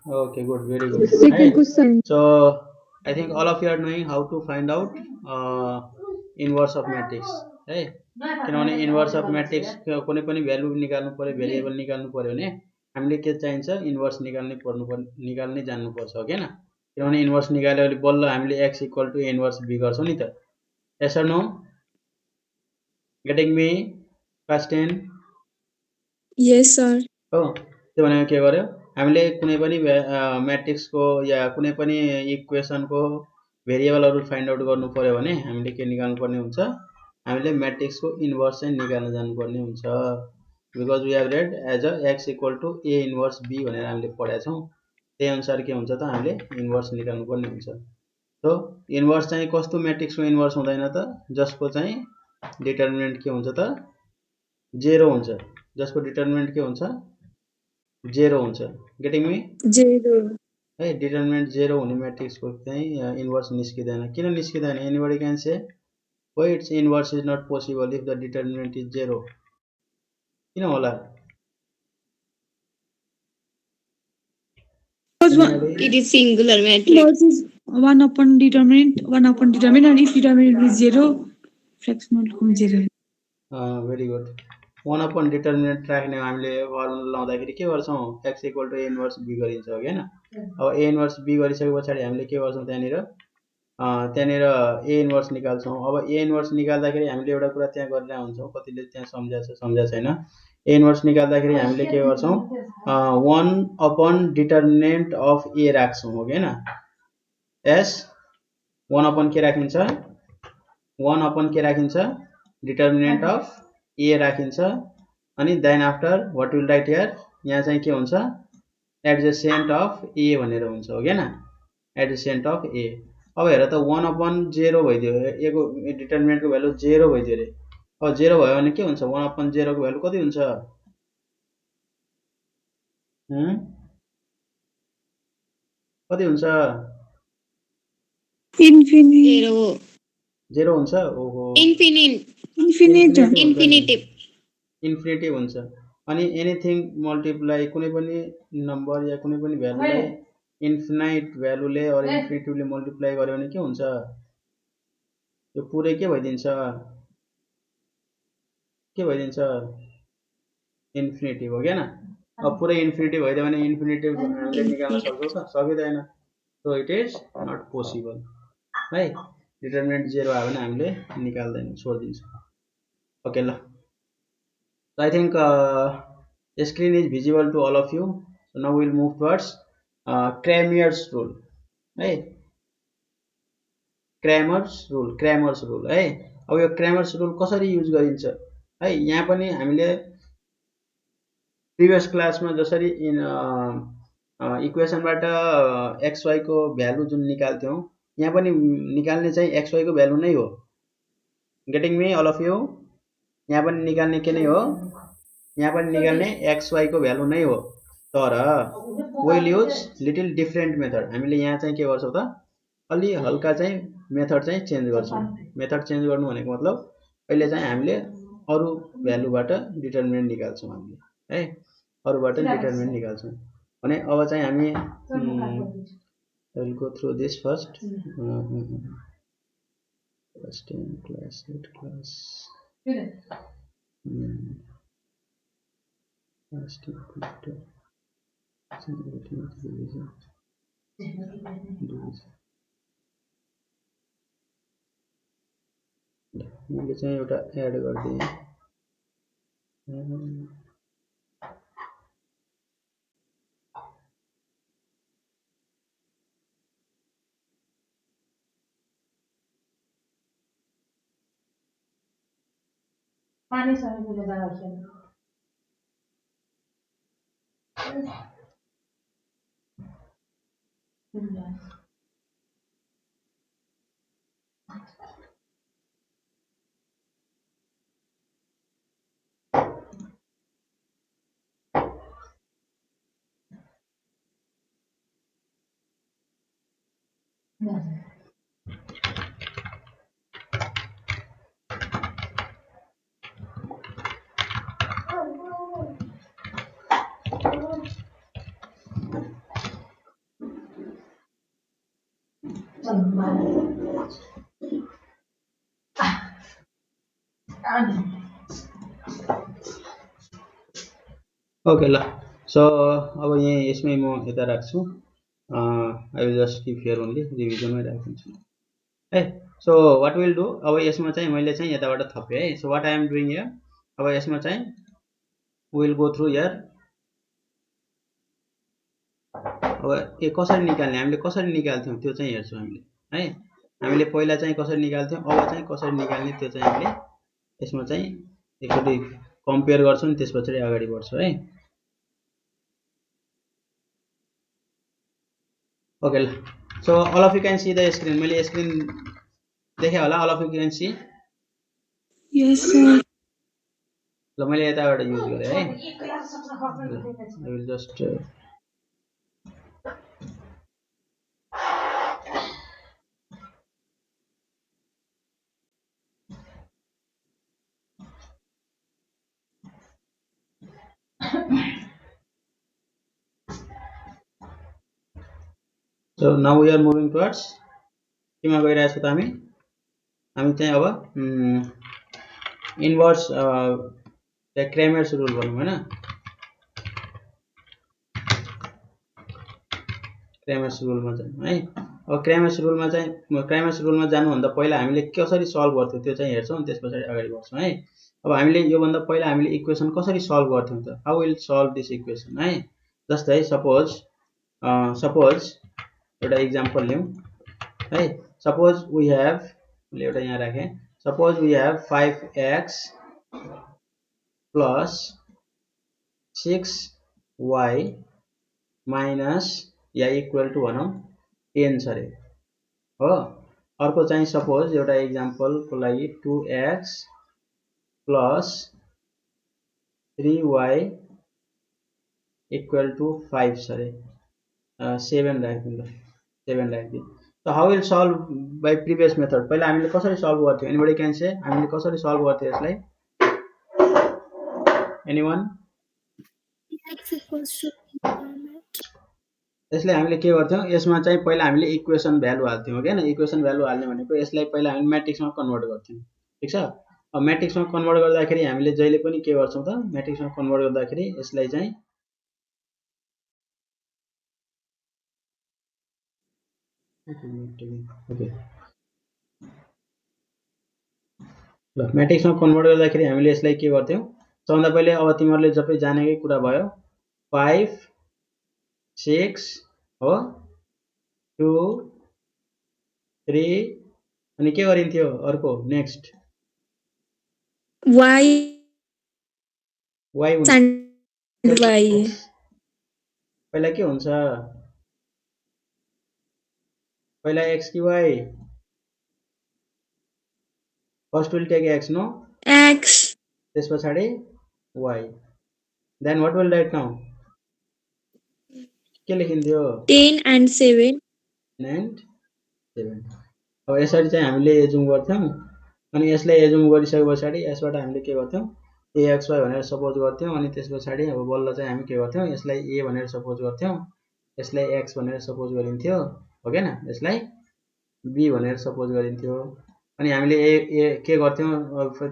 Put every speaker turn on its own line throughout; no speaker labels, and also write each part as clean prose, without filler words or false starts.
Okay, good, very good.
Second
Right.
question.
So I think all of you are knowing how to find out inverse of matrix. है किनभने inverse of matrix कुनै पनि value निकाल्नु पर्यो variable निकाल्नु पर्यो भने हामीले के चाहिन्छ इन्भर्स निकाल्नै जान्नुपर्छ हो किन किनभने इन्भर्स निकाल्यो भने बल्ल हामीले X equal to inverse B गर्छौँ नि त yes or no getting me class 10
Yes, sir.
हो त्यो भनेको के गर्यो हामीले कुनै पनि म्याट्रिक्सको या कुनै पनि इक्वेसनको भेरिएबलहरू फाइन्ड आउट गर्नु पर्यो भने हामीले के निकाल्नु पर्ने हुन्छ हामीले म्याट्रिक्सको इन्भर्स चाहिँ निकाल्न जानुपर्ने हुन्छ because we have read as a X equal to A inverse B भनेर हामीले पढेका छौँ त्यही अनुसार के हुन्छ त हामीले इन्भर्स निकाल्नु पर्ने हुन्छ सो इन्भर्स चाहिँ कस्तो म्याट्रिक्सको इन्भर्स हुँदैन त जसको चाहिँ डिटर्मिनेन्ट के हुन्छ त जेरो हुन्छ जसको डिटर्मिनेन्ट के हुन्छ जेरो हुन्छ गेटिङ मी
Zero.
है डिटर्मिनेन्ट जेरो हुने म्याट्रिक्सको चाहिँ इन्भर्स निस्किँदैन किन निस्किँदैन anybody can say why it's inverse is not possible if the determinant is zero किन होला
It is singular matrix. Because is one upon determinant, and if determinant is zero, fractional become zero.
Very good one upon determinant राख्ने हामीले formula लाउँदाखेरि के गर्छौँ X equal to A inverse B गरिन्छ हो होइन अब ए इन्भर्स बी गरिसके पछाडि हामीले के गर्छौँ त्यहाँनिर ए इन्भर्स निकाल्छौँ अब ए इन्भर्स निकाल्दाखेरि हामीले एउटा कुरा त्यहाँ गरेर हुन्छौँ कतिले त्यहाँ सम्झा छैन ए इन्भर्स निकाल्दाखेरि हामीले के गर्छौँ वान अपन डिटर्मिनेन्ट अफ ए राख्छौँ हो कि होइन एस वान अपन के राखिन्छ वान अपन के राखिन्छ डिटर्मिनेन्ट अफ ए राखिन्छ अनि then after what will write here यहाँ चाहिँ के हुन्छ एडजेसेन्ट अफ ए भनेर हुन्छ हो किन एडजेसेन्ट अफ ए अब हेर त वान अपन जेरो भइदियो ए को डिटर्मिनेन्टको भ्यालु जेरो भइदियो अरे अब जेरो भयो भने के हुन्छ वान अपन जेरोको भ्यालु कति हुन्छ कति हुन्छ
Infinite.
जेरो हुन्छ ओहो इन्फिनिटी हुन्छ अनि एनिथिङ मल्टिप्लाई कुनै पनि नम्बर या कुनै पनि भ्यालुलाई इन्फिनाइट भ्यालुले अर इन्फिनिटिभले मल्टिप्लाई गर्यो भने के हुन्छ यो पुरै के भइदिन्छ इन्फिनिटी हो क्या अब पुरै इन्फिनिटी भइदियो भने इन्फिनिटी हामीले निकाल्न सक्छौँ त सकिँदैन so it is not possible है डिटर्मिनेन्ट जेरो आयो भने हामीले निकाल्दैनौँ छोडिदिन्छौँ ओके ल I think screen is visible to all of you. So now we'll move towards Cramer's rule. है Cramer's rule है अब यो Cramer's rule कसरी युज गरिन्छ है यहाँ पनि हामीले प्रिभियस क्लासमा जसरी इक्वेसनबाट xy को भ्यालु जुन निकाल्थ्यौँ यहाँ पनि निकाल्ने चाहिँ xy को भ्यालु नै हो getting me all of you यहाँ पनि निकाल्ने के नै हो यहाँ पनि निकाल्ने xy को भ्यालु नै हो तर will use little different method हामीले यहाँ चाहिँ के गर्छौँ त अलि हल्का चाहिँ मेथड चाहिँ चेन्ज गर्छौँ मेथड चेन्ज गर्नु भनेको मतलब अहिले चाहिँ हामीले अरु भ्यालुबाट डिटर्मिनेन्ट निकाल्छौँ हामीले है अरुबाट डिटर्मिनेन्ट निकाल्छौँ भने अब चाहिँ हामी will go through this first class 10 class 8 class मैले चाहिँ एउटा एड गरिदिएँ पानी सबै ओके ल सो अब यहाँ यसमै म यता राख्छु I will just keep here only रिभिजनमै राखिदिन्छु है सो वाट विल डु अब यसमा चाहिँ मैले चाहिँ यताबाट थपेँ है so what I am doing here अब यसमा चाहिँ विल गो थ्रु हियर अब यो कसरी निकाल्ने हामीले कसरी निकाल्थ्यौँ त्यो चाहिँ हेर्छौँ हामीले है हामीले पहिला चाहिँ कसरी निकाल्थ्यौँ अब चाहिँ कसरी निकाल्ने त्यो चाहिँ हामीले यसमा चाहिँ एकचोटि कम्पेयर गर्छौँ नि त्यस पछाडि अगाडि बढ्छौँ है ओके ल so all of you can see the screen मैले स्क्रिन देखेँ होला all of you can see
yes sir
ल मैले यताबाट युज गरेँ है I will just so now we are moving towards केमा गइरहेछौँ त हामी चाहिँ अब इन्भर्स क्रेमर्स रुल भनौँ हैन क्रेमर्स रुलमा चाहिँ है अब क्रेमर्स रुलमा जानुभन्दा पहिला हामीले कसरी सल्भ गर्थ्यौँ त्यो चाहिँ हेर्छौँ त्यस पछाडि अगाडि बढ्छौँ है अब हामीले योभन्दा पहिला हामीले इक्वेसन कसरी सल्भ गर्थ्यौँ त how will solve this equation है जस्तै सपोज एउटा इक्जाम्पल लिउँ है सपोज वी हेभ मैले एउटा यहाँ राखेँ suppose we have 5x plus 6y minus या इक्वल टु भनौँ 10 छ अरे हो अर्को चाहिँ सपोज एउटा इक्जाम्पलको लागि 2x plus 3y equal to 5 छ अरे 7 राखिदिउँ 7 राखिदिउँ So how will solve by previous method? पहिला हामीले कसरी सल्भ गर्थ्यौँ anybody can say हामीले कसरी सल्भ गर्थ्यौँ यसलाई anyone यसलाई हामीले के गर्थ्यौँ यसमा चाहिँ पहिला हामीले इक्वेसन भ्यालु हाल्थ्यौँ हैन इक्वेसन भ्यालु हाल्ने भनेको यसलाई पहिला हामी म्याट्रिक्समा कन्भर्ट गर्थ्यौँ ठीक छ अब म्याट्रिक्समा कन्भर्ट गर्दाखेरि हामीले जहिले पनि के गर्छौँ त म्याट्रिक्समा कन्भर्ट गर्दाखेरि यसलाई चाहिँ ओके ल म्याट्रिक्समा कन्भर्ट गर्दाखेरि हामीले यसलाई के गर्थ्यौँ सबभन्दा पहिले अब तिमीहरूले सबै जानेकै कुरा भयो 5 6 हो 2 3 अनि के गरिन्थ्यो अर्को नेक्स्ट
y
हुन्छ पहिला के हुन्छ पहिला x कि y first will take x no
x
त्यस पछाडि y then what will write now के लेखिन्थ्यो
10 and 7
and 7 अब यसरी चाहिँ हामीले एजुम गर्थ्यौँ अनि यसलाई एजुम गरिसके पछाडि यसबाट हामीले के गर्थ्यौँ axy भनेर सपोज गर्थ्यौँ अनि त्यस पछाडि अब बल्ल चाहिँ हामी के गर्थ्यौँ यसलाई a भनेर सपोज गर्थ्यौँ यसलाई x भनेर सपोज गरिन्थ्यो हो के न यसलाई b भनेर सपोज गरिन्थ्यो अनि हामीले के गर्थ्यौँ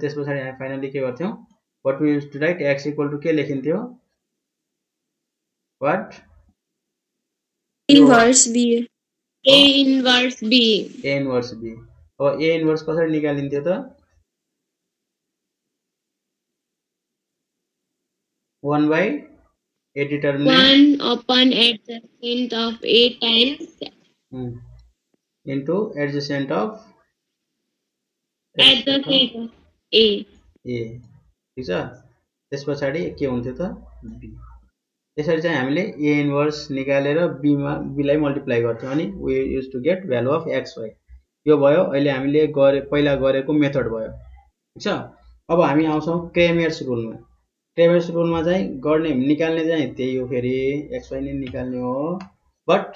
त्यस पछाडि हामी फाइनली के गर्थ्यौँ what we use to write x equal to के लेखिन्थ्यो what
inverse b a inverse b
अब a इन्भर्स कसरी निकालिन्थ्यो त 1 by a determinant
1 upon adjacent of a times
into adjacent of
a
ठीक छ त्यस पछाडि के हुन्थ्यो त b यसरी चाहिँ हामीले a इन्भर्स निकालेर b लाई मल्टिप्लाई गर्थ्यौँ अनि we used to get value of xy यो भयो अहिले हामीले पहिला गरेको मेथड भयो ठीक छ अब हामी आउँछौँ क्रेमर्स रुलमा क्रेमर्स रुलमा चाहिँ गर्ने निकाल्ने चाहिँ त्यही हो फेरि xy नै निकाल्ने हो बट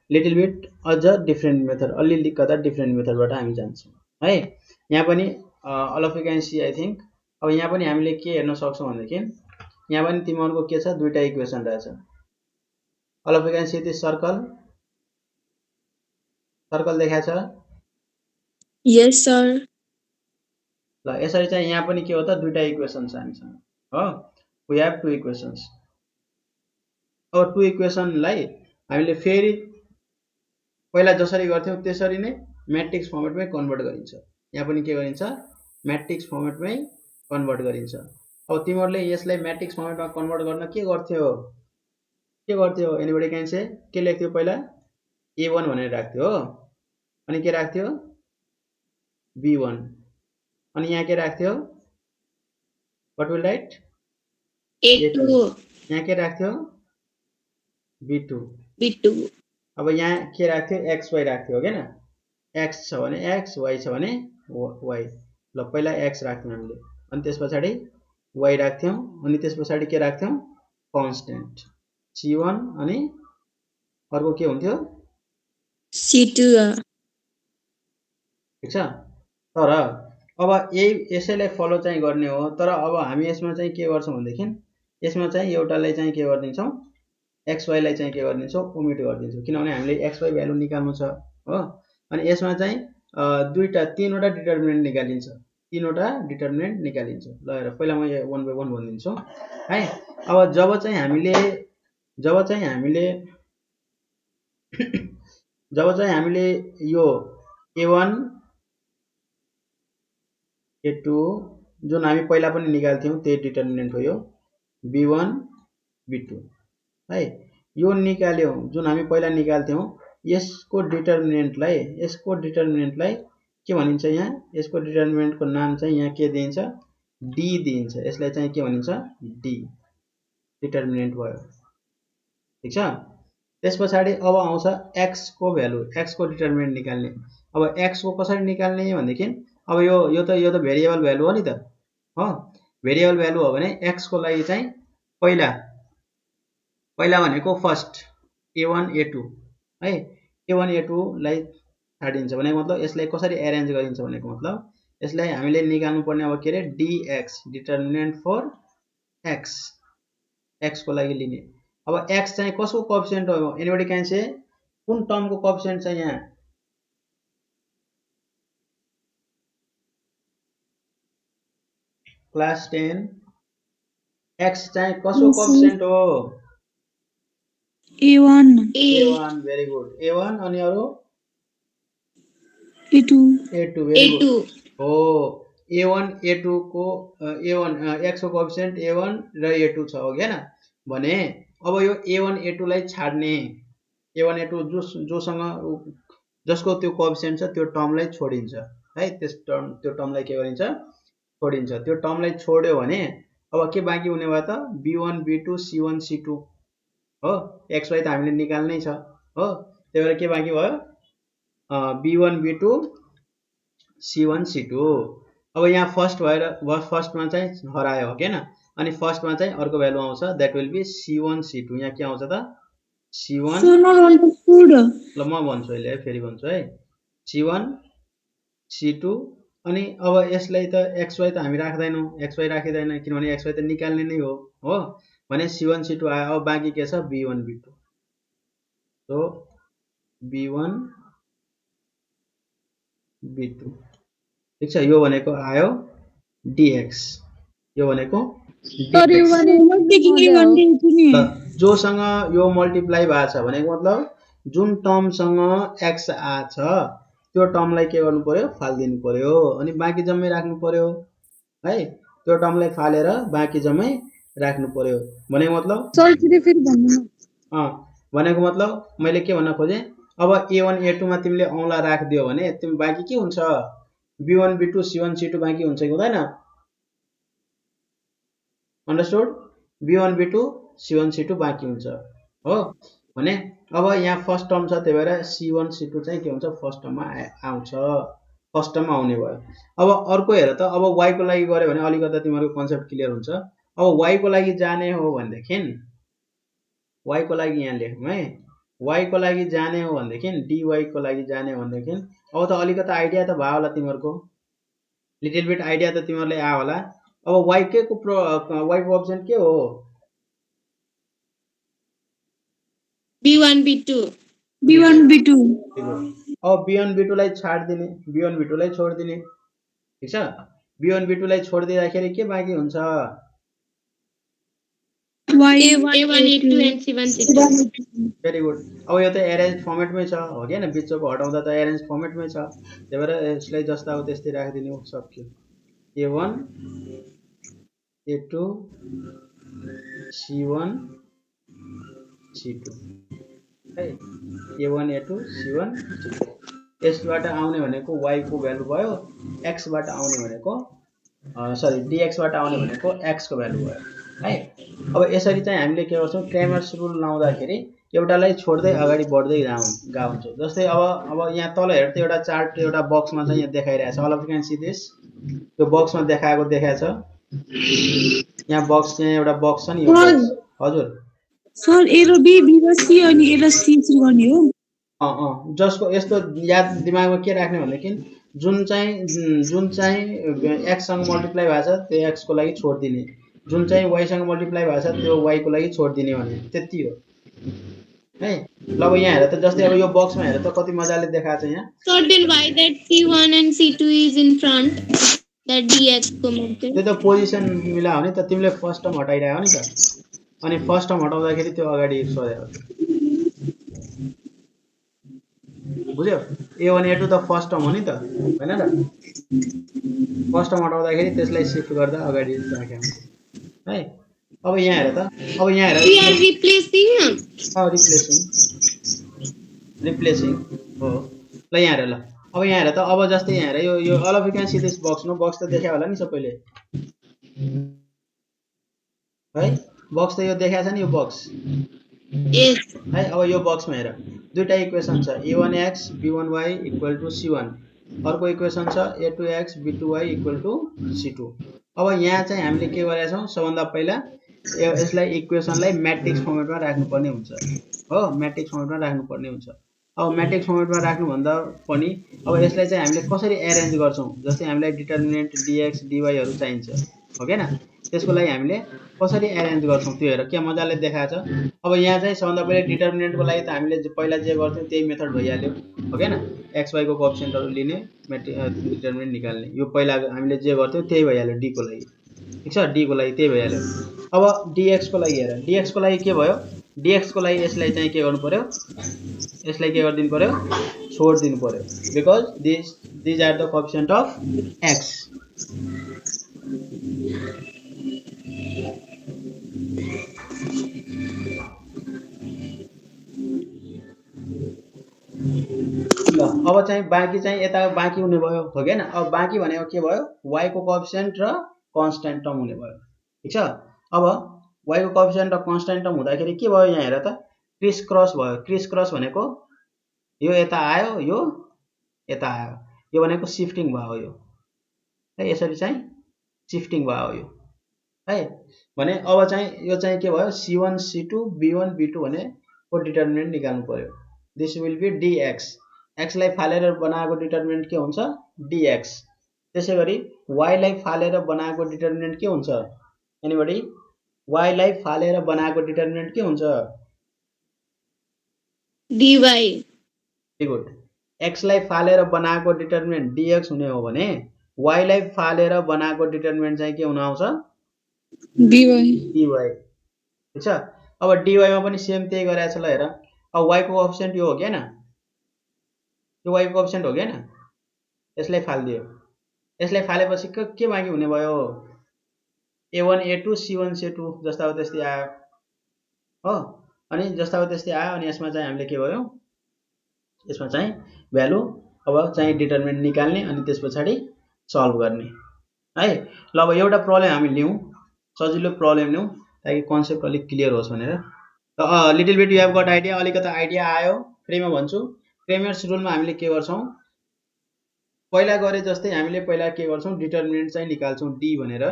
लिटल बिट अझ डिफ्रेन्ट मेथड अलिअलि कता डिफ्रेन्ट मेथडबाट हामी जान्छौँ है यहाँ पनि all of you can see I think अब यहाँ पनि हामीले के हेर्न सक्छौँ भनेदेखि यहाँ पनि तिमीहरूको के छ दुईटा इक्वेसन रहेछ all of you can see this circle circle देखाएको छ
Yes, sir.
ल यसरी चाहिँ यहाँ पनि के हो त दुईटा इक्वेसन छ हामीसँग हो वी हेभ टु इक्वेसन्स अब टु इक्वेसनलाई हामीले फेरि पहिला जसरी गर्थ्यौं त्यसरी नै म्याट्रिक्स फर्मेटमै कन्भर्ट गरिन्छ यहाँ पनि के गरिन्छ म्याट्रिक्स फर्मेटमै कन्भर्ट गरिन्छ अब तिमीहरूले यसलाई म्याट्रिक्स फर्मेटमा कन्भर्ट गर्न के गर्थ्यौ एनीबडी क्यान से के लेख्थ्यौ पहिला a1 भनेर राख्थ्यो हो अनि के राख्थ्यो b1 अनि यहाँ के राख्थ्यो व्हाट विल राइट
A2.
यहाँ के राख्थ्यो b2
B2.
अब यहाँ के राख्थ्यो xy राख्थ्यो हो हैन x छ भने x y छ भने y ल पहिला x राख्थ्यौं हामीले अनि त्यसपछि y राख्थ्यौं अनि त्यसपछि के राख्थ्यौं कन्स्टेन्ट c1 अनि अर्को के हुन्थ्यो
C2.
ठीक छ तर अब यसैलाई फलो चाहिँ गर्ने हो तर अब हामी यसमा चाहिँ के गर्छौं भन्देखि यसमा चाहिँ एउटालाई चाहिँ के गर्दिन्छौं xy लाई चाहिँ के गर्दिन्छौं ओमिट गर्दिन्छौं किनभने हामीले xy भ्यालु निकाल्नु छ हो अनि यसमा चाहिँ तीनवटा डिटर्मिनेन्ट निकालिन्छ तीनवटा डिटर्मिनेन्ट निकालिन्छ ल हेर पहिला म वन बाइ वन भनिदिन्छु है अब जब चाहिँ हामीले यो a1 a2 जुन हामी पहिला पनि निकाल्थ्यौं त्यही डिटर्मिनेन्ट हो यो b1 b2 है यो निकाल्यौं जुन हामी पहिला निकाल्थ्यौं यसको डिटर्मिनेन्टलाई के भनिन्छ यहाँ यसको डिटर्मिनेन्टको नाम चाहिँ यहाँ के दिइन्छ d दिइन्छ यसलाई चाहिँ के भनिन्छ d डिटर्मिनेन्ट भयो ठीक छ त्यसपछि अब आउँछ x को भ्यालु x को डिटर्मिनेन्ट निकाल्ने अब x को कसरी निकाल्ने भनेदेखि अब यो त भेरिएबल भ्यालु हो नि त हो भेरिएबल भ्यालु हो भने x को लागि चाहिँ पहिला भनेको फर्स्ट a1 a2 है a1 a2 लाई छाडिन्छ भनेको मतलब यसलाई कसरी अरेन्ज गरिन्छ भनेको मतलब यसलाई हामीले निकाल्नु पर्ने अब के रे dx डिटर्मिनेन्ट फर x को लागि लिने अब x चाहिँ कसको कोएफिसिएन्ट हो एनीबडी क्यान से कुन टर्मको कोएफिसिएन्ट छ यहाँ क्लास 10 x चाहिँ कसको कोएफिसिएन्ट हो
A1.
a1 very good a1 अनि अरु
A2.
भेरी गुड हो a1 a2 को a1 x को कोएफिसिएन्ट a1 र a2 छ हो हैन भने अब यो a1 a2 लाई छाड्ने a1 a2 जसको त्यो कोएफिसिएन्ट छ त्यो टर्मलाई छोडिन्छ है त्यो टर्मलाई के गरिन्छ छोडिन्छ त्यो टर्मलाई छोड्यो भने अब के बाँकी हुने भयो त b1 b2 c1 c2 हो xy त हामीले निकाल्नै छ हो त्यही भएर के बाँकी भयो b1 b2 c1 c2 अब यहाँ फर्स्टमा चाहिँ हरायो हो हैन अनि फर्स्टमा चाहिँ अर्को भ्यालु आउँछ that will be c1 c2 यहाँ के आउँछ त c1 ल म भन्छु अहिले फेरि भन्छु है c1 c2 अनि अब यसलाई त xy त हामी राख्दैनौ xy राखिदैन किनभने xy त निकाल्ने नै हो भने c1 c2 आयो अब बाँकी के छ b1 b2 so b1 b2 ठीक छ यो भनेको आयो dx यो भनेको जोसँग यो मल्टिप्लाई भएको छ भनेको मतलब जुन टर्मसँग x आछ त्यो टर्मलाई के गर्नु पर्यो फाल्दिनु पर्यो अनि बाँकी जम्मै राख्नु पर्यो है त्यो टर्मलाई फालेर बाँकी जम्मै राख्नु पर्यो भनेको मतलब भनेको मतलब मैले के भन्न खोजे अब a1 a2 मा तिमीले औंला राख्दियो भने तिमी बाँकी के हुन्छ b1 b2 c1 c2 बाँकी हुन्छ कि हुँदैन understood b1 b2 c1 c2 बाँकी हुन्छ हो भने अब यहाँ फर्स्ट टर्म छ त्यही भएर c1 c2 चाहिँ के हुन्छ फर्स्ट टर्ममा आउँछ फर्स्ट टर्ममा आउने भयो अब अर्को हेर त अब y को लागि गर्यो भने अलिकति तिमीहरुको कन्सेप्ट क्लियर हुन्छ अब y को लागि जाने हो भनेदेखि y को लागि यहाँ लेखौं है y को लागि जाने हो भनेदेखि dy को लागि जाने हो भनेदेखि अब त अलिकति आइडिया त भयो होला तिमीहरुको लिटिल बिट आइडिया त तिमीहरुले आयो होला अब y को अप्सन के हो
b1 b2 b1 b2
अब B1 B2 लाई छाड्दिने, B1 B2 लाई छोड्दिने, ठीक छ। B1 B2 लाई छोडिदिँदाखेरि के बाँकी हुन्छ?
A1 A2 and C1 C2
very good. अब यो त एरेन्ज फर्मेटमै छ हो कि हैन, बिचको हटाउँदा त एरेन्ज फर्मेटमै छ, त्यही भएर यसलाई जस्ता हो त्यस्तै राखिदिने हो, सक्यो। A1 A2 C1 C2 है, A1 A2 C1 C2। यसबाट आउने भनेको y को भ्यालु भयो, x बाट आउने भनेको सरी dx बाट आउने भनेको x को भ्यालु भयो है। अब यसरी चाहिँ हामीले के गर्छौं, क्रेमर्स रुल लाउँदाखेरि एउटालाई छोड्दै अगाडि बढ्दै जान्छौं। जस्तै अब यहाँ तल हेर्दा त एउटा चार्ट एउटा बक्समा चाहिँ यहाँ देखाइरहेछ, all of you can see this, यो बक्समा देखाएको छ, यहाँ बक्स चाहिँ एउटा बक्स छ नि, यो बक्स। हजुर
सर ए र बी, बी र सी अनि ए र सी सुरु गर्ने हो।
जसको यस्तो याद दिमागमा के राख्ने भनेदेखि जुन चाहिँ x सँग मल्टिप्लाई भएको छ त्यो x को लागि छोड्दिने, जुन चाहिँ y सँग मल्टिप्लाई भएको छ त्यो y को लागि छोड्दिने भने त्यति हो है। ल अब यहाँ हेर त, जस्तै अब यो बक्समा हेर त कति मजाले देखाएको छ यहाँ।
So then why that C1 and C2 is in front, that dx को मान्छे
त्यो त पोजिसन मिलायो नि त, तिमीले फर्स्ट टर्म हटाइराख्यो नि त, अनि फर्स्ट टर्म हटाउँदाखेरि त्यो अगाडि सोध्यो, बुझ्यो? A1 A2 त फर्स्ट टर्म हो नि त, हैन र? फर्स्ट टर्म हटाउँदाखेरि त्यसलाई शिफ्ट गर्दा अगाडि राख्या हुन्छ है। अब यहाँ हेर त, अब यहाँ हेर,
we are replacing
रिप्लेसिङ हो। ल यहाँ हेर, ल अब यहाँ हेर त, अब जस्तै यहाँ हेर, यो all of you can see this box, no box त देख्या होला नि सबैले है, बक्स त यो देखाएको छ नि, यो बक्स है। अब यो बक्समा हेर दुईटा इक्वेसन छ, a1x b1y equal to c1, अर्को इक्वेसन छ a2x b2y equal to c2। अब यहाँ चाहिँ हामीले के गरेका छौं, सबभन्दा पहिला यसलाई इक्वेसनलाई म्याट्रिक्स फर्मेटमा राख्नुपर्ने हुन्छ हो, म्याट्रिक्स फर्मेटमा राख्नुपर्ने हुन्छ। अब म्याट्रिक्स फर्मेटमा राख्नुभन्दा पनि अब यसलाई चाहिँ हामीले कसरी एरेन्ज गर्छौं, जस्तै हामीलाई डिटर्मिनेन्ट dx dy हरू चाहिन्छ हो के न, त्यसको लागि हामीले कसरी एरेन्ज गर्छौं त्यो हेर के मजाले देखाएको छ। अब यहाँ चाहिँ सबभन्दा पहिले डिटर्मिनेन्टको लागि त हामीले पहिला जे गर्थ्यौं त्यही मेथड भइहाल्यो हो के न, एक्स वाई को कोएफिसिएन्टहरु लिने, डिटर्मिनेन्ट निकाल्ने, यो पहिला हामीले जे गर्थ्यौं त्यही भइहाल्यो डी को लागि, ठीक छ, डी को लागि त्यही भइहाल्यो। अब dx को लागि हेर, dx को लागि के भयो, dx को लागि यसलाई चाहिँ के गर्नु पर्यो, यसलाई के गर्दिनु पर्यो, छोड्दिनु पर्यो, because this are the coefficient of x। ल अब चाहिँ बाँकी चाहिँ यता बाँकी हुने भयो हो के न। अब बाँकी भनेको के भयो, y को कोएफिसिएन्ट र कन्स्ट्यान्ट टर्म हुने भयो, ठीक छ। अब y को कोएफिसिएन्ट र कन्स्ट्यान्ट टर्म हुँदाखेरि के भयो, यहाँ हेर त क्रिस क्रस भयो। क्रिस क्रस भनेको यो यता आयो, यो यता आयो, यो भनेको शिफ्टिङ भयो, यो है, यसरी चाहिँ शिफ्टिङ भयो यो है। भने अब चाहिँ यो चाहिँ के भयो, c1 c2 b1 b2 भने को डिटर्मिनेन्ट निकाल्नु पर्यो, this will be dx, x लाई फालेर बनाएको डिटर्मिनेन्ट के हुन्छ, dx। त्यसैगरी y लाई फालेर बनाएको डिटर्मिनेन्ट के हुन्छ, एनीबडी, y लाई फालेर बनाएको डिटर्मिनेन्ट के हुन्छ,
dy।
Very good. x लाई फालेर बनाएको डिटर्मिनेन्ट dx हुने हो भने y लाई फालेर बनाएको डिटर्मिनेन्ट चाहिँ के हुन आउँछ, dy, ठीक छ। अब dy मा पनि सेम त्यही गरेको छ, ल हेर, अब y को कोएफिसिएन्ट यो हो के न, यो y को कोएफिसिएन्ट हो के न, यसलाई फाल्दियो, यसलाई फालेपछि के बाँकी हुने भयो, a1 a2 c1 c2 जस्ता हो त्यस्तै आयो हो, अनि जस्ता हो त्यस्तै आयो, अनि यसमा चाहिँ हामीले के गर्यौं, यसमा चाहिँ भ्यालु अब चाहिँ डिटर्मिनेन्ट निकाल्ने अनि त्यसपछि सल्भ गर्ने है। ल अब एउटा प्रब्लम हामी लियौं, सजिलो प्रब्लम लियौं ताकि कन्सेप्ट अलिक क्लियर होस् भनेर। Little bit you have got idea, अलिकति आइडिया आयो, फेरिमा भन्छु। क्रेमर्स रुलमा हामीले के गर्छौं, पहिला गरे जस्तै हामीले पहिला के गर्छौं, डिटर्मिनेन्ट चाहिँ निकाल्छौं d भनेर,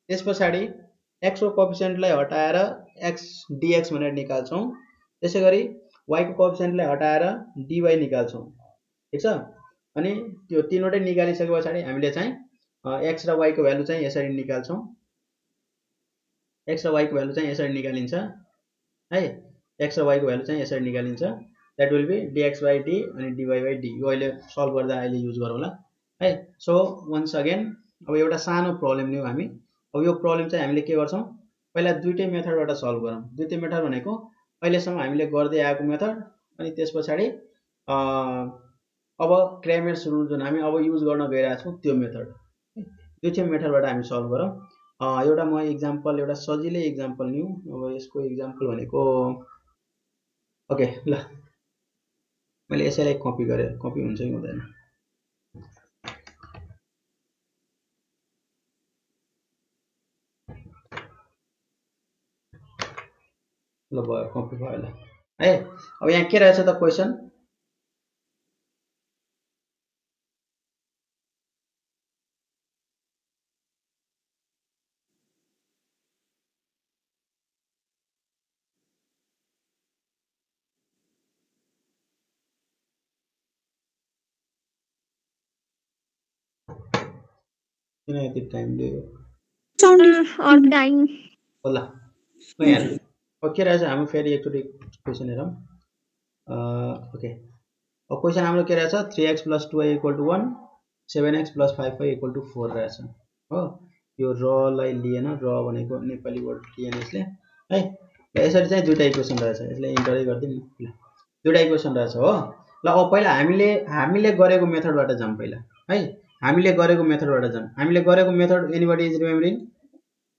त्यसपछि x को कोएफिसिएन्टलाई हटाएर x dx भनेर निकाल्छौं, त्यसैगरी y को कोएफिसिएन्टलाई हटाएर dy निकाल्छौं, ठीक छ। अनि त्यो तीनवटै निकालिसकेपछि हामीले चाहिँ x र y को भ्यालु चाहिँ यसरी निकाल्छौं, x र y को भ्यालु चाहिँ यसरी निकालिन्छ है, x र y को भ्यालु चाहिँ यसरी निकालिन्छ। That will be dx by d अनि dy by d। यो अहिले सल्भ गर्दा अहिले युज गरौँला है। सो वन्स अगेन अब एउटा सानो प्रब्लम लियौँ हामी। अब यो प्रब्लम चाहिँ हामीले के गर्छौँ, पहिला दुईटै मेथडबाट सल्भ गरौँ। दुईटै मेथड भनेको अहिलेसम्म हामीले गर्दै आएको मेथड अनि त्यस पछाडि अब क्रेमर्स रुल जुन हामी अब युज गर्न गइरहेको छौँ त्यो मेथड, दुईटै मेथडबाट हामी सल्भ गरौँ। एउटा म इक्जाम्पल एउटा सजिलै इक्जाम्पल लिउँ। अब यसको इक्जाम्पल भनेको ओके ल मैले यसैलाई कपी गरेँ, कपी हुन्छ कि हुँदैन ल भयो, कपी भयो ल है। अब यहाँ के रहेछ त क्वेसन, किन यति टाइम लियो होला ल यहाँ अब के रहेछ हाम्रो फेरि एकचोटि क्वेसन हेरौँ। ओके अब क्वेसन हाम्रो के रहेछ 3x + 2y = 1 7x + 5y = 4 रहेछ हो। यो रलाई लिएन, र भनेको नेपाली वर्ड लिएन यसले है। र यसरी चाहिँ दुईटा इक्वेसन रहेछ, यसले इन्टरै गरिदिउँ न। दुईटा इक्वेसन रहेछ हो। ल अब पहिला हामीले गरेको मेथडबाट जाउँ पहिला है। हामीले गरेको मेथडबाट जाउँ। हामीले गरेको मेथड एनीबडी इज रिमेम्बरिङ?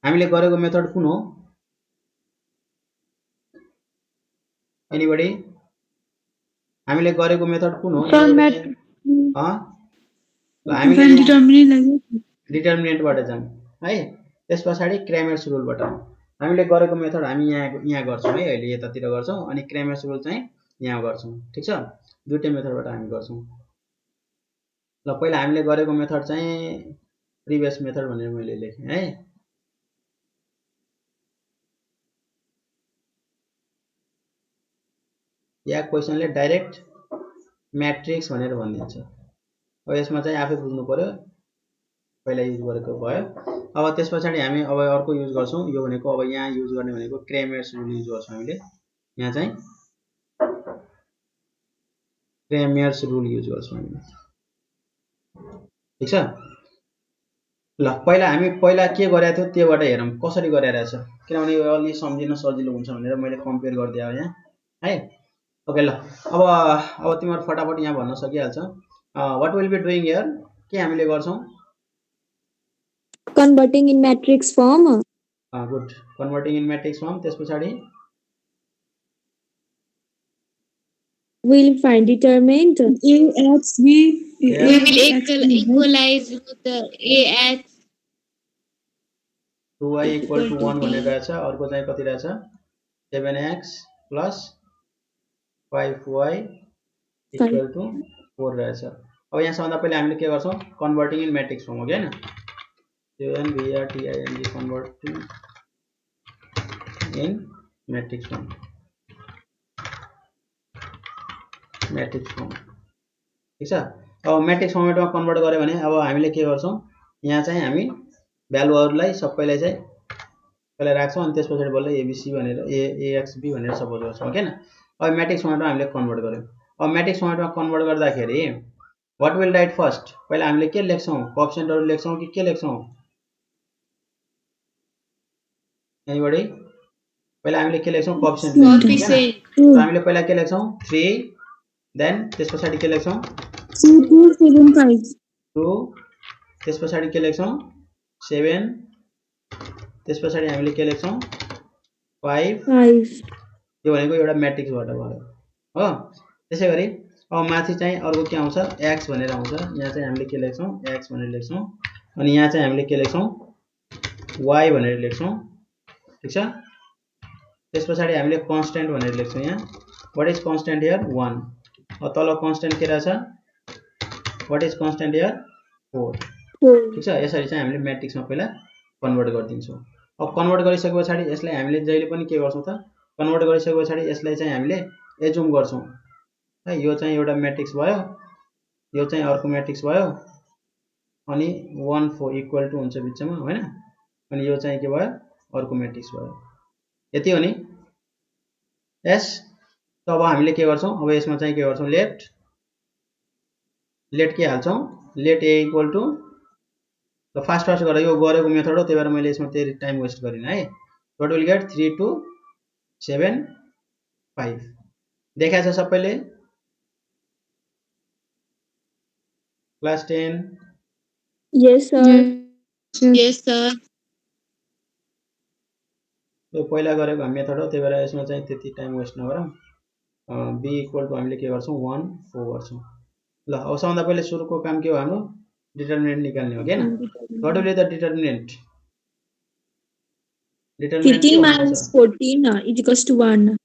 हामीले गरेको मेथड कुन हो? एनीबडी? हामीले गरेको मेथड कुन हो? हामीले डिटर्मिनेन्टबाट जाउँ है। त्यस पछाडि क्रेमर्स रुलबाट हामीले गरेको मेथड हामी यहाँ गर्छौँ है, अहिले यतातिर गर्छौँ अनि क्रेमर्स रुल चाहिँ यहाँ गर्छौँ। ठिक छ, दुईटै मेथडबाट हामी गर्छौँ। ल पहिला हामीले गरेको मेथड चाहिँ प्रिभियस मेथड भनेर मैले लेखेँ है। या क्वेसनले डाइरेक्ट म्याट्रिक्स भनेर भनिदिन्छ। अब यसमा चाहिँ आफै बुझ्नु पर्यो, पहिला युज गरेको भयो। अब त्यस पछाडि हामी अब अर्को युज गर्छौँ, यो भनेको अब यहाँ युज गर्ने भनेको क्रेमर्स रुल युज गर्छौँ हामीले। यहाँ चाहिँ क्रेमर्स रुल युज गर्छौँ हामीले। ठिक छ ल पहिला हामी के गरेको थियो त्योबाट हेरौँ कसरी गरेर रहेछ, किनभने यो अलि सम्झिन सजिलो हुन्छ भनेर मैले कम्पेयर गरिदिएँ यहाँ है। ओके ल अब तिमीहरू फटाफट यहाँ भन्न सकिहाल्छ। What will be doing here, के हामीले गर्छौँ?
Converting in matrix form.
Good, converting in matrix form. त्यस पछाडि
will find determinant AX B. We will equalize the AX
2y = 1 भनेर रहेछ। अर्को चाहिँ कति रहेछ? 7x + 5y = 4 रहेछ। अब यहाँसम्म पहिला हामीले के गर्छौँ? कन्भर्टिङ इन म्याट्रिक्स फर्म हो कि हैन? CONVERTING converting in matrix form. Matrix form ठिक छ। अब म्याट्रिक्स फर्मेटमा कन्भर्ट गर्यो भने अब हामीले के गर्छौँ? यहाँ चाहिँ हामी भ्यालुहरूलाई सबैलाई चाहिँ पहिला राख्छौँ अनि त्यस पछाडि बल्ल एबिसी भनेर AXB भनेर सपोज गर्छौँ हैन। अब म्याट्रिक्स फर्मेटमा हामीले कन्भर्ट गर्यौँ। अब म्याट्रिक्स फर्मेटमा कन्भर्ट गर्दाखेरि व्हाट विल राइट फर्स्ट? पहिला हामीले के लेख्छौँ? कोएफिसिएन्टहरु लेख्छौँ कि के लेख्छौँ? एनीबडी? पहिला हामीले के लेख्छौँ? कोएफिसिएन्ट लेख्छौँ हैन। त हामीले पहिला के लेख्छौँ? 3 देन त्यस पछाडि के लेख्छौँ? 2 त्यस पछाडि के लेख्छौँ? 7 त्यस पछाडि हामीले के लेख्छौँ? 5 यो भनेको एउटा म्याट्रिक्सबाट भयो हो। त्यसैगरी अब माथि चाहिँ अर्को के आउँछ? x भनेर आउँछ। यहाँ चाहिँ हामीले के लेख्छौँ? x भनेर लेख्छौँ अनि यहाँ चाहिँ हामीले के लेख्छौँ? y भनेर लेख्छौँ। ठीक छ। त्यस पछाडि हामीले कन्स्ट्यान्ट भनेर लेख्छौँ यहाँ। What is constant here? 1। अब तल कन्स्ट्यान्ट के रहेछ? What is constant here? 4। ठीक छ। यसरी चाहिँ हामीले म्याट्रिक्समा पहिला कन्भर्ट गरिदिन्छौँ। अब कन्भर्ट गरिसके पछाडि यसलाई हामीले जहिले पनि के गर्छौँ त? कन्भर्ट गरिसके पछाडि यसलाई चाहिँ हामीले एजुम गर्छौँ है। यो चाहिँ एउटा म्याट्रिक्स भयो, यो चाहिँ अर्को म्याट्रिक्स भयो अनि 1 4 इक्वल टु हुन्छ बिचमा हैन। अनि यो चाहिँ के भयो? अर्को म्याट्रिक्स भयो। यति हो नि? यस त अब हामीले के गर्छौं, अब यसमा चाहिँ के गर्छौं, लेट के हाल्छौं, लेट ए इक्वल टु ल फास्ट गरेर यो गरेको मेथड हो, त्यही भएर मैले यसमा धेरै टाइम वेस्ट गरिन है। व्हाट विल गेट 3 2 7 5 देखाएको छ सबैले class 10?
Yes, sir.
Yes, sir.
यो पहिला गरेको मेथड हो, त्यही भएर यसमा चाहिँ त्यति टाइम वेस्ट नगरौँ। बी इक्वल टु हामीले के गर्छौं, 1 4 गर्छौं। ल अब सबभन्दा पहिले सुरुको काम के हो, हाम्रो डिटर्मिनेन्ट निकाल्ने हो हैन। What will be the determinant?
15 minus 14 is equals to 1.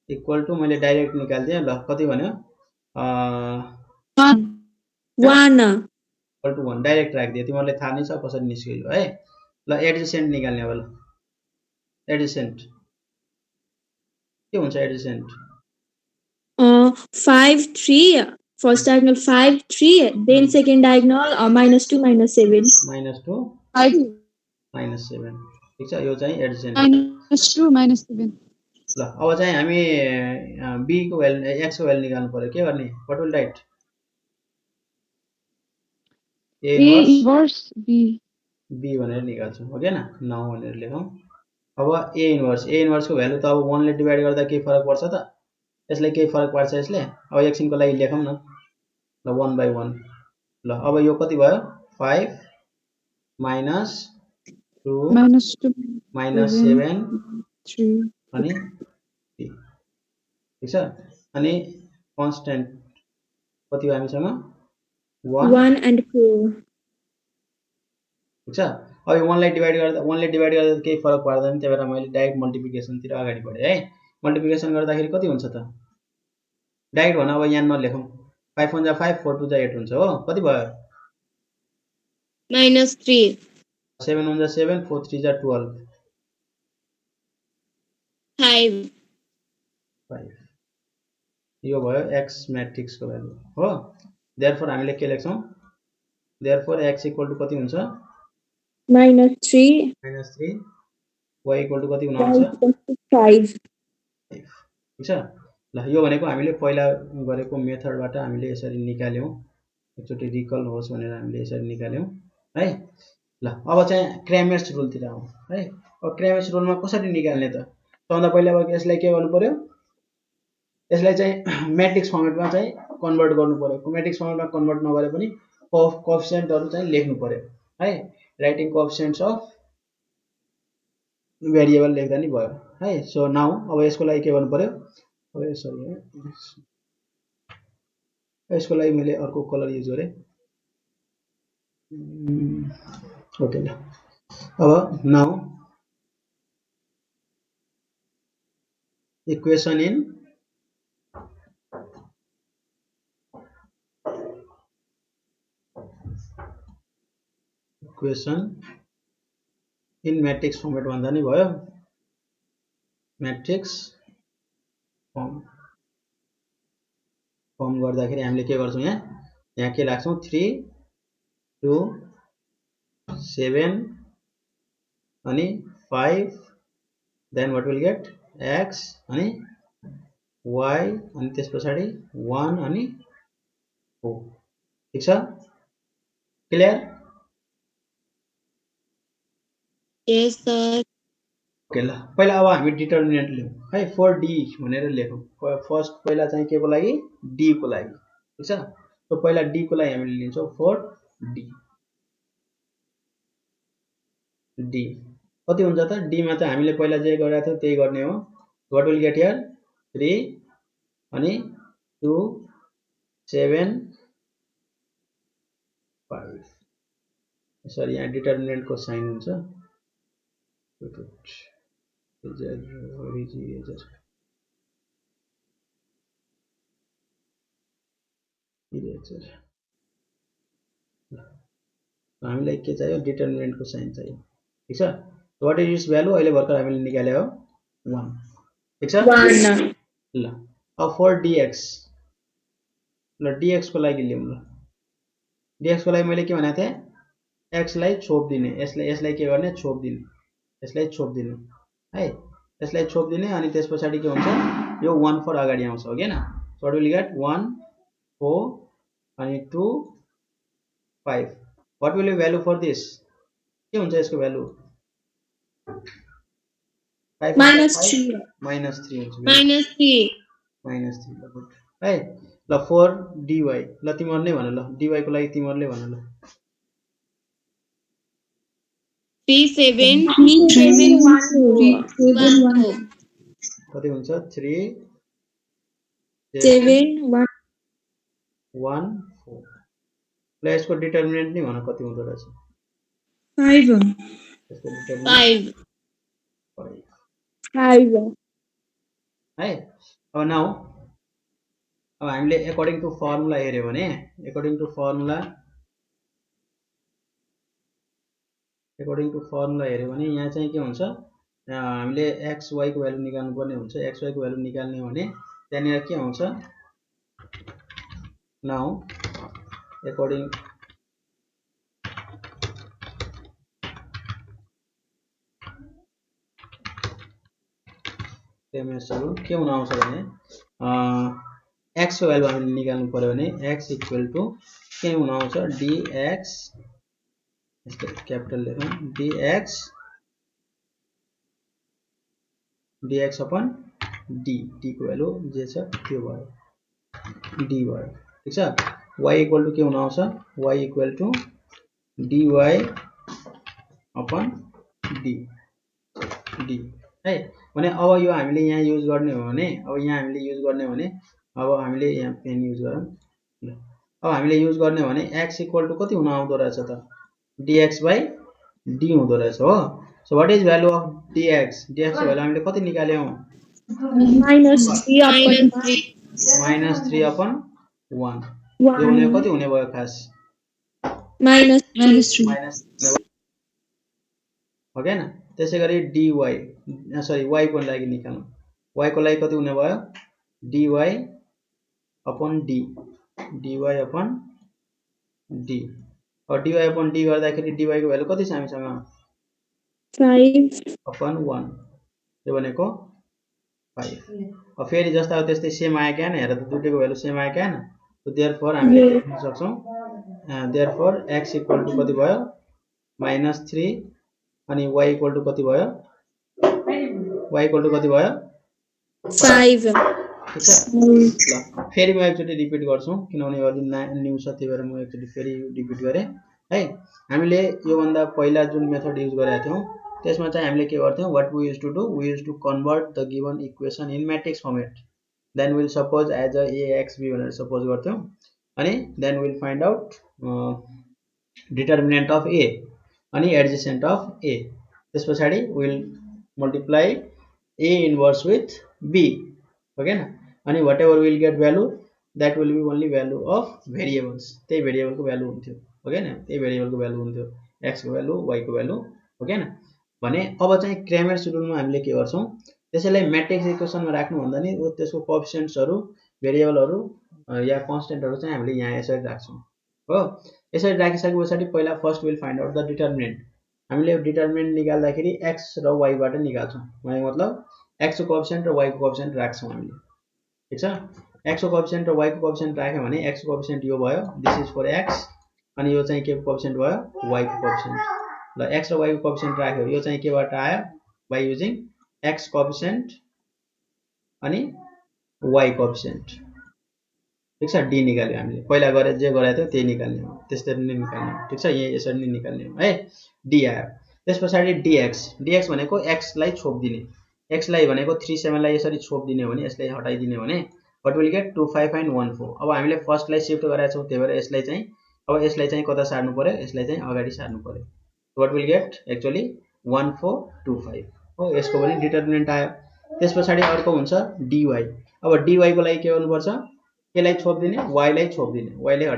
Equal to मैले डाइरेक्ट निकाल्दिएँ। ल कति भन्यो,
1.
इक्वल टु 1 डाइरेक्ट राखिदिए, तिमीहरुले थाहा नै छ कसरी निस्क्यो है। ल एडजेसेन्ट निकाल्ने हो। ल एडजेसेन्ट के हुन्छ, adjacent
5 3 first diagonal 5 3 then second diagonal -2 -7
-2
5
-7 ठीक छ, यो चाहिँ एडजेसेन्ट
-2 -7।
ल अब चाहिँ हामी बी को भ्यालु एक्स को भ्यालु निकाल्नु पर्यो। के गर्ने, what will write, A inverse B भनेर निकाल्छौँ हो हैन, 9 भनेर लेखौँ। अब ए इन्भर्स को भ्यालु त अब 1 ले डिवाइड गर्दा केही फरक पर्छ त, यसलाई केही फरक पार्छ यसले। अब एकछिनको लागि लेखौँ न, ल 1 by 1। ल अब यो कति भयो, 5 -2 -7 अनि 3 ठीक छ। अनि कन्स्टेन्ट कति हो हामीसँग,
1 and 4
ठीक छ। अब यो 1 ले डिवाइड गर्दा केही फरक पर्दैन, त्यही भएर मैले डाइरेक्ट मल्टिप्लिकेसन तिर अगाडि बढे है। मल्टिप्लिकेसन गर्दाखेरि कति हुन्छ त, डाइरेक्ट भन, अब यहाँ नलेखौँ। 5 1 जा 5 4 2 जा 8 हुन्छ हो। कति भयो,
-3
7 1 जा 7 4 3 जा 12
5
यो भयो एक्स मैट्रिक्स को भ्यालु हो। देयरफोर हामीले के लेख्छौं, देयरफोर एक्स इक्वल टु कति हुन्छ,
-3
y इक्वल टु कति हुनुहुन्छ,
5
ठीक छ। ल यो भनेको हामीले पहिला गरेको मेथडबाट हामीले यसरी निकाल्यौं, एकचोटी रिकल होस् भनेर हामीले यसरी निकाल्यौं है। ल अब चाहिँ क्रामेर्स रुलतिर आउँ है। अब क्रामेर्स रुलमा कसरी निकाल्ने त, सबभन्दा पहिला अब यसलाई के गर्नु पर्यो, यसलाई चाहिँ म्याट्रिक्स फर्मेटमा चाहिँ कन्भर्ट गर्नु पर्यो। म्याट्रिक्स फर्मेटमा कन्भर्ट नगरे पनि कोएफिसिएन्टहरु चाहिँ लेख्नु पर्यो है। राइटिङ कोएफिसिएन्ट्स अफ भेरिएबल लेख्दा नि भयो है। सो नाउ अब यसको लागि के गर्नु पर्यो, अब सरी यसको लागि मैले अर्को कलर युज गरे। ओके ल अब now equation in matrix format भन्दा नि भयो, म्याट्रिक्स फर्म गर्दाखेरि हामीले के गर्छौं, यहाँ के राख्छौं, 3 2 7 अनि 5 then what will get x अनि y अनि त्यसपछि 1 अनि 4 ठीक छ, क्लियर।
Yes, sir.
ओके ल पहिला अब हामी डिटर्मिनेन्ट लियौं है, फर डी भनेर लेखौं। फर्स्ट पहिला चाहिँ के को लागि, डी को लागि ठीक छ। तो पहिला डी को लागि हामीले लिन्छौं फर डी। डी कति हुन्छ त, डी मा त हामीले पहिला जे गरेका थियौ त्यही गर्ने हो। व्हाट विल गेट हियर 3 अनि 2 7 5 सरी यहाँ डिटर्मिनेन्ट को साइन हुन्छ, हामीलाई के चाहियो, डिटर्मिनेन्ट को साइन चाहियो ठीक छ। व्हाट इज इट्स भ्यालु, अहिले भर्खर हामीले निकाले हो 1 ठीक छ।
1
ल अब फर dx, ल dx को लागि लियौं। ल dx को लागि मैले के भनेको थिएँ, x लाई छोप दिने, यसलाई के गर्ने, छोप दिने, यसलाई छोप दिने है, यसलाई छोप दिने अनि त्यसपछि के हुन्छ यो 1 4 अगाडि आउँछ हो हैन सो व्हाट विल गेट 1 4 अनि 2 5 what will be value for this के हुन्छ यसको भ्यालु 5
-3
-3 हुन्छ
-3
-3 ल गुड है ल 4 dy ल तिमीहरु नै भन ल dy को लागि तिमीहरुले भन ल
3 7
कति हुन्छ 3
7 1
1 4 ल यसको डिटर्मिनेन्ट नि भन कति हुँदो रहेछ
5
यसको डिटर्मिनेन्ट
5
है अब नाउ अब हामीले अकॉर्डिङ टु फर्मुला हेर्यो भने अकॉर्डिङ टु फर्मुला हेर्यो भने यहाँ चाहिँ के हुन्छ हामीले x y को भ्यालु निकाल्नु पर्ने हुन्छ x y को भ्यालु निकाल्ने हो भने त्यहाँनिर के आउँछ नाउ अकॉर्डिङ पेमेन्ट्सहरु के हुन आउँछ भने x को भ्यालु हामीले निकाल्नु पर्यो भने x इक्वल टु के हुन आउँछ dx यसको क्यापिटल लेखौं dx अपन d को भ्यालु जे छ त्यो भयो d भयो ठीक छ y इक्वल टु के हुन आउँछ y equal to dy upon d है भने अब यो हामीले यहाँ युज गर्ने हो भने अब हामीले यहाँ पेन युज गरौँ अब हामीले युज गर्ने हो भने x इक्वल टु कति हुन आउँदो रहेछ त dx by d हुँदो रहेछ हो so what is value of dx को भ्यालु हामीले कति निकाल्यौं -3 अपन 1 यो भने कति हुने भयो खास
-3
हो हैन त्यसैगरी dy सरी y को लागि निकाल्नु y को लागि कति हुने भयो dy अपन d और dy अपन d गर्दाखेरि dy को भ्यालु कति छ हामीसँग
5
अपन 1 यो भनेको 5 अब फेरि जस्ता हो त्यस्तै सेम आयो क्या हेर त दुईटैको भ्यालु सेम आयो क्या सो देयरफोर हामीले के लेख्न सक्छौं देयरफोर x इक्वल टु कति भयो -3 अनि y इक्वल टु कति भयो 5 ठीक छ ल फेरि म एकचोटी रिपिट गर्छु किनभने यो अलि न्यू छ त्यही भएर म एकचोटी फेरि रिपिट गरे है हामीले यो भन्दा पहिला जुन मेथड युज गरेका थियौ त्यसमा चाहिँ हामीले के गर्थ्यौ what we use to convert the given equation in matrix format then will suppose as a ax b भनेर सपोज गर्थ्यौ अनि then will find out determinant of a अनि एडजेसेन्ट अफ a त्यसपछि will multiply a inverse with b okay न अनि whatever will get value that will be only value of variables त्यही भेरिएबलको value हुन्थ्यो ओके न त्यही भेरिएबलको भ्यालु हुन्थ्यो x को भ्यालु y को भ्यालु ओके न भने अब चाहिँ क्रेमर्स रुलमा हामीले के गर्छौं त्यसैलाई म्याट्रिक्स इक्वेसनमा राख्नु भन्दा नि त्यसको कोएफिसिएन्ट्सहरु भेरिएबलहरु या कन्स्टन्टहरु चाहिँ हामीले यहाँ यसरी राख्छौं हो यसरी राखिसकेपछि पहिला first will find out the determinant हामीले डिटर्मिनेन्ट निकाल्दाखेरि x र y बाट निकाल्छौं भनेको मतलब x को कोएफिसिएन्ट र y को कोएफिसिएन्ट राख्छौं हामीले ठीक छ x को कोएफिसिएन्ट र y को कोएफिसिएन्ट राख्यो भने x को कोएफिसिएन्ट यो भयो दिस इज फर x अनि यो चाहिँ के को कोएफिसिएन्ट भयो y को कोएफिसिएन्ट ल x र y को कोएफिसिएन्ट राख्यो यो चाहिँ केबाट आयो बाइ युजिङ x कोएफिसिएन्ट अनि y कोएफिसिएन्ट ठीक छ d निकाल्यो हामीले पहिला गरे जे गराएको थियो त्यही निकाल्ने हो त्यसरी नै निकाल्ने हो ठीक छ यसरी नै निकाल्ने हो है d आयो त्यसपछि dx भनेको x लाई छोप्दिने x लाई भनेको 3 7 लाई यसरी छोप्दिने हो भने यसलाई हटाइदिने हो भने व्हाट विल गेट 2 5 and 1 4 अब हामीले फर्स्ट लाई शिफ्ट गराएको छौं त्यही भएर यसलाई चाहिँ कता सार्नु पर्यो यसलाई चाहिँ अगाडि सार्नु पर्यो व्हाट विल गेट एक्चुअली 1 4 2 5 हो यसको पनि डिटर्मिनेन्ट आयो त्यसपछि अर्को हुन्छ dy अब dy को लागि के गर्नु पर्छ केलाई छोप्दिने y लाई छोप्दिने y लाई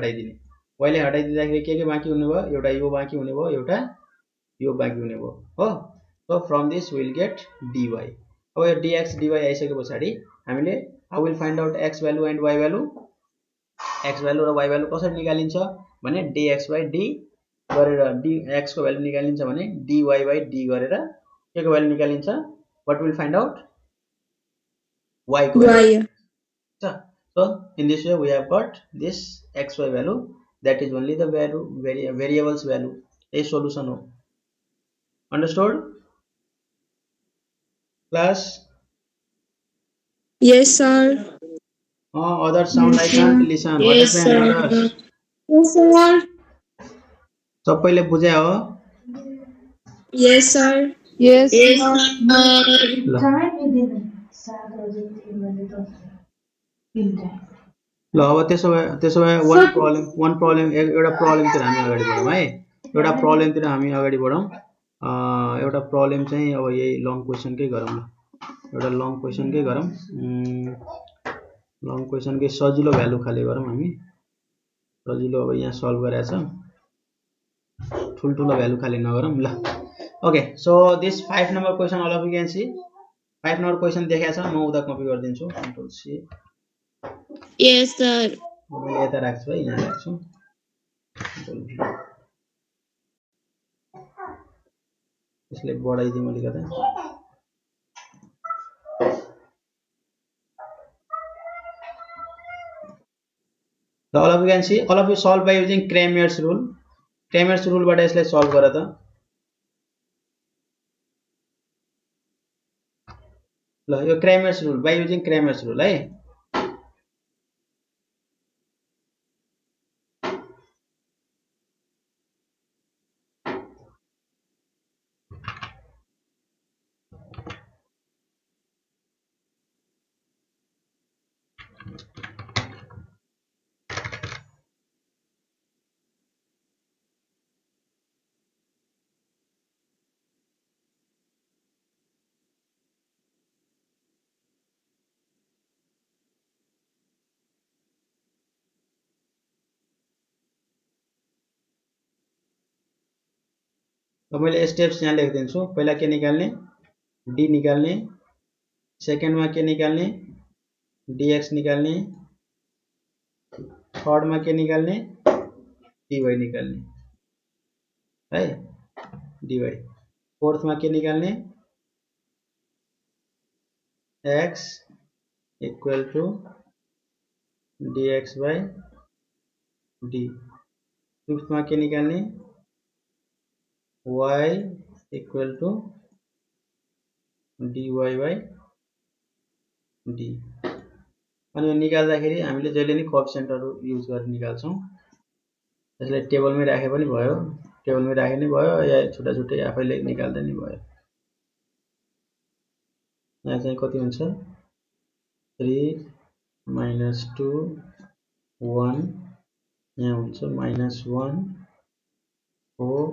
हटाइदिँदाखेरि के बाँकी हुने भयो एउटा यो बाँकी हुने भयो एउटा यो बाँकी हुने भयो हो so from this will get dy अब यो dx dy आइसकेपछि हामीले how will find out x value and y value x value र y भ्यालु कसरी निकालिन्छ भने dx by d गरेर dx को भ्यालु निकालिन्छ भने dy by d गरेर के को भ्यालु निकालिन्छ what will find out y को value.
Y.
So in this way we have got this xy value, that is only the value variables value. A solution हो. Understood class?
Yes, sir.
Others sound I can't listen. What
Yes,
happened
sir.
others?
Yes, sir.
सबैले बुझे हो?
Yes, sir.
Yes,
Yes,
sir.
sir.
ल अब त्यसो भए one problem एउटा प्रब्लमतिर हामी अगाडि बढौँ है। एउटा प्रब्लमतिर हामी अगाडि बढौँ। एउटा प्रब्लम चाहिँ अब यही लङ क्वेसनकै गरौँ ल। एउटा लङ क्वेसनकै गरौँ। लङ क्वेसनकै सजिलो भ्यालु खाले गरौँ हामी। सजिलो अब यहाँ सल्भ गरेछ। ठुल्ठुलो भ्यालु खाले नगरौँ ल। Okay so this 5 number question all of you can see 5 number question देखाएको छ। म उता कपी गरिदिन्छु कन्ट्रोल सी।
Yes, sir.
मैले यता राख्छु है, यहाँ राख्छु। यसले बढाइदिउँ अलिकति। all of you can see, all of you solve by using Cramer's rule. Cramer's rule बाट यसलाई सल्भ गर त। ल यो Cramer's rule by using Cramer's rule है। अब मैले स्टेप्स यहाँ लेखिदिन्छु। पहिला के निकाल्ने? डी निकाल्ने। सेकेन्डमा के निकाल्ने? dx निकाल्ने। थर्डमा के निकाल्ने? dy निकाल्ने है, dy। फोर्थमा के निकाल्ने? x equal to dx by d। फिफ्थमा के निकाल्ने? y equal to dy by d। अनि यो निकाल्दाखेरि हामीले जहिले नि कोएफिसिएन्टहरु युज गरेर निकाल्छौं। यसलाई टेबलमै राखे पनि भयो, टेबलमै राखे नि भयो, या छुटा छुटै आफैले निकाल्दा नि भयो। यहाँ चाहिँ कति हुन्छ? 3 - 2 1 यहाँ हुन्छ -1 4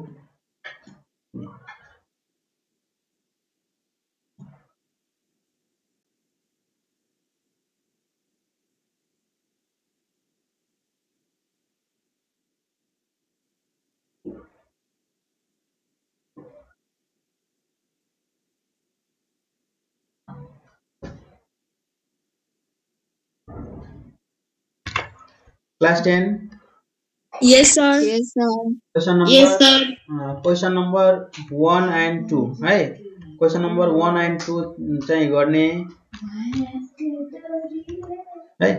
Class 10.
Yes, sir.
Yes, sir.
Question number 1 and 2 है। question number 1 and 2 चाहिँ गर्ने है।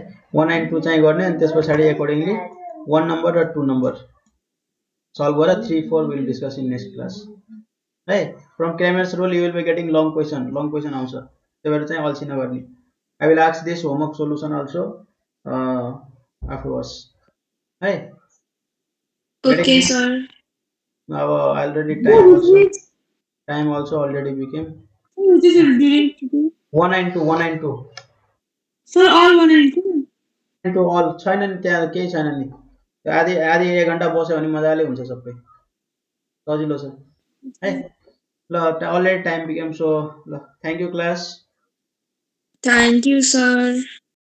1 and 2 चाहिँ गर्ने अनि त्यसपछि accordingly 1 number र 2 number solve गरेर 3 4 will discuss in next class है। from Cramer's rule you will be getting long question आउँछ। त्यही भएर चाहिँ अल्छी नगर्ने। I will ask this homework solution also afterwards है।
Okay, sir.
Now already time also already became 1 and 2
Sir, all 1 and 2.
and 2 all छैन नि, त्यहाँ केही छैन नि। आधी 1 घण्टा बस्यो भने मजाले हुन्छ सबै, सजिलो छ है। ल already time became, so ल thank you class.
Thank you, sir.